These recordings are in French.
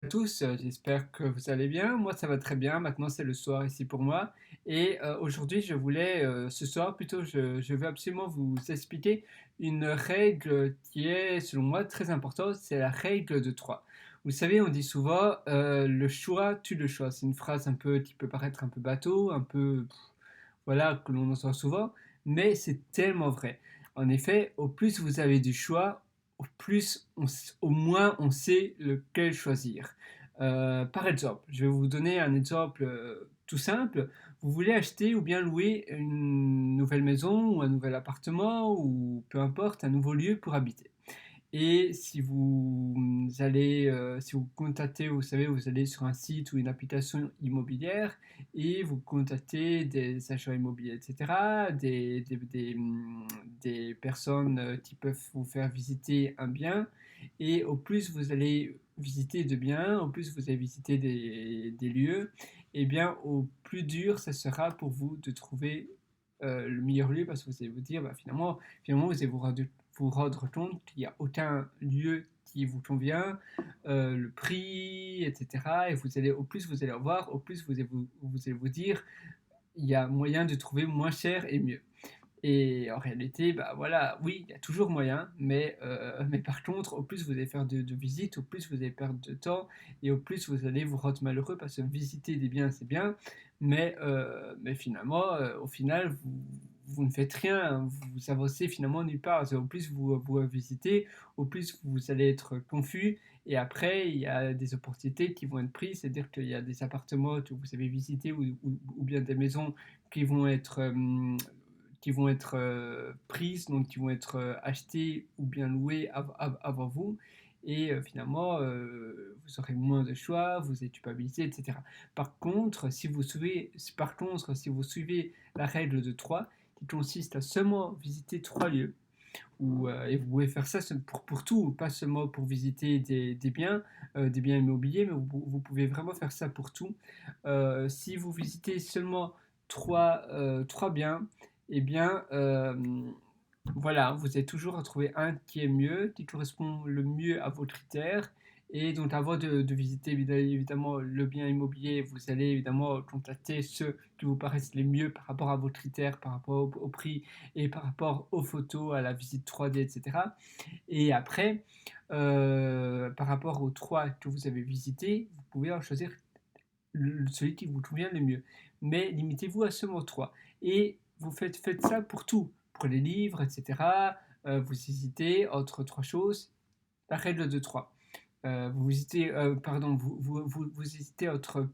À tous, j'espère que vous allez bien. Moi, ça va très bien. Maintenant, c'est le soir ici pour moi. Et aujourd'hui, ce soir plutôt, je veux absolument vous expliquer une règle qui est, selon moi, très importante. C'est la règle de 3. Vous savez, on dit souvent le choix tue le choix. C'est une phrase un peu qui peut paraître un peu bateau, un peu, voilà, que l'on entend souvent, mais c'est tellement vrai. En effet, au plus vous avez du choix, au moins on sait lequel choisir. Par exemple, je vais vous donner un exemple tout simple. Vous voulez acheter ou bien louer une nouvelle maison ou un nouvel appartement ou peu importe, un nouveau lieu pour habiter. Et si vous contactez, vous savez, vous allez sur un site ou une application immobilière et vous contactez des agents immobiliers, etc., des personnes qui peuvent vous faire visiter un bien. Et au plus vous allez visiter de biens, au plus vous allez visiter des lieux, et bien au plus dur ça sera pour vous de trouver le meilleur lieu parce que vous allez vous dire, bah, finalement, vous allez vous rendre compte qu'il n'y a aucun lieu qui vous convient, le prix, etc. Et au plus vous allez en voir, au plus vous allez vous dire, il y a moyen de trouver moins cher et mieux. Et en réalité, bah voilà, oui, il y a toujours moyen, mais par contre, au plus vous allez faire de visites, au plus vous allez perdre de temps, et au plus vous allez vous rendre malheureux, parce que visiter des biens, c'est bien, mais finalement, au final, vous ne faites rien, vous avancez finalement nulle part. Au plus vous visitez, au plus vous allez être confus, et après, il y a des opportunités qui vont être prises, c'est-à-dire qu'il y a des appartements que vous avez visités, ou bien des maisons qui vont être prises, donc qui vont être achetées ou bien louées avant vous. Et finalement, vous aurez moins de choix, vous êtes culpabilisé, etc. Par contre, si vous suivez la règle de 3, qui consiste à seulement visiter 3 lieux, et vous pouvez faire ça pour tout, pas seulement pour visiter des biens immobiliers, mais vous pouvez vraiment faire ça pour tout. Si vous visitez seulement trois biens, eh bien, voilà, vous allez toujours trouver un qui est mieux, qui correspond le mieux à vos critères. Et donc, avant de visiter évidemment le bien immobilier, vous allez évidemment contacter ceux qui vous paraissent les mieux par rapport à vos critères, par rapport au prix et par rapport aux photos, à la visite 3D, etc. Et après, par rapport aux trois que vous avez visités, vous pouvez en choisir celui qui vous convient le mieux. Mais limitez-vous à seulement trois. Et faites ça pour tout, pour les livres, etc. Vous hésitez entre trois choses, la règle de trois. Vous hésitez entre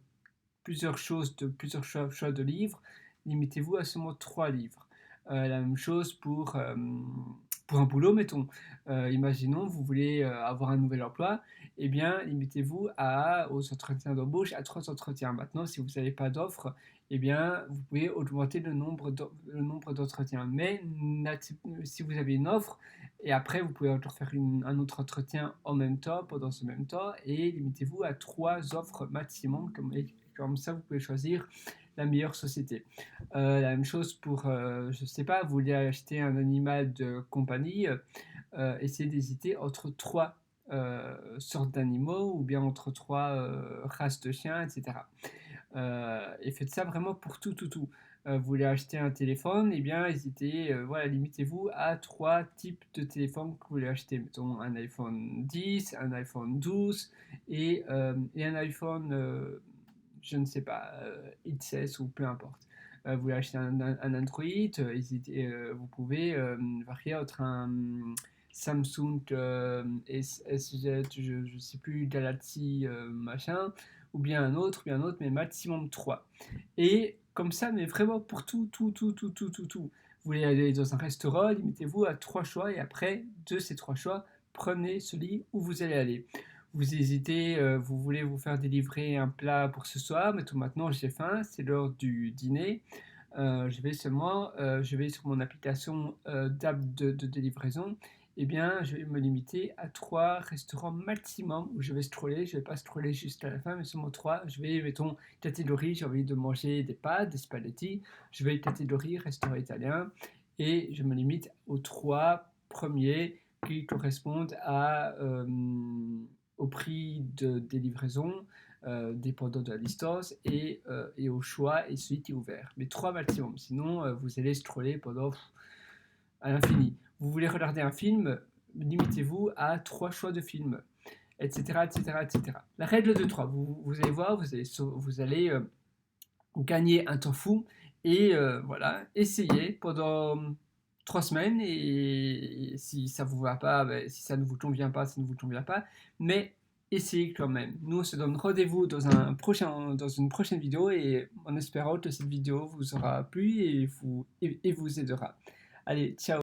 plusieurs choses, plusieurs choix de livres, limitez-vous à seulement 3 livres. La même chose pour un boulot, mettons. Imaginons, vous voulez avoir un nouvel emploi, eh bien, aux entretiens d'embauche à 3 entretiens. Maintenant, si vous n'avez pas d'offre, eh bien, vous pouvez augmenter le nombre d'entretiens. Mais si vous avez une offre, et après, vous pouvez encore faire un autre entretien en même temps, pendant ce même temps, et limitez-vous à 3 offres maximum, comme ça, vous pouvez choisir la meilleure société. La même chose je sais pas, vous voulez acheter un animal de compagnie, essayez d'hésiter entre trois sortes d'animaux ou bien entre trois races de chiens, etc. Et faites ça vraiment pour tout, tout, tout. Vous voulez acheter un téléphone, eh bien, voilà, limitez-vous à trois types de téléphones que vous voulez acheter. Mettons un iPhone 10, un iPhone 12 et un iPhone, je ne sais pas, XS ou peu importe. Vous voulez acheter un Android, vous pouvez varier entre un Samsung SZ, je ne sais plus, Galaxy machin, ou bien un autre, mais maximum 3. Et comme ça, mais vraiment pour tout, tout, tout, tout, tout, tout, tout. Vous voulez aller dans un restaurant, limitez-vous à 3 choix, et après, de ces 3 choix, prenez celui où vous allez aller. Vous hésitez, vous voulez vous faire délivrer un plat pour ce soir, mais tout maintenant j'ai faim, c'est l'heure du dîner. Je vais sur mon application d'app de livraison, eh bien, je vais me limiter à 3 restaurants maximum où je vais scroller. Je vais pas scroller jusqu'à la fin, mais seulement 3. Je vais, mettons, catégorie, j'ai envie de manger des pâtes, des spaghettis. Je vais catégorie restaurant italien et je me limite aux 3 premiers qui correspondent au prix des livraisons, dépendant de la distance, et au choix et celui qui est ouvert. Mais 3 maximum, sinon vous allez scroller pendant à l'infini. Vous voulez regarder un film, limitez-vous à 3 choix de films, etc., etc., etc. La règle de 3, vous allez voir, vous allez gagner un temps fou, et voilà, essayez pendant 3 semaines, et si ça vous va pas, si ça ne vous convient pas, ça ne vous convient pas, mais essayez quand même. Nous, on se donne rendez-vous dans une prochaine vidéo, et en espérant que cette vidéo vous aura plu et vous aidera. Allez, ciao!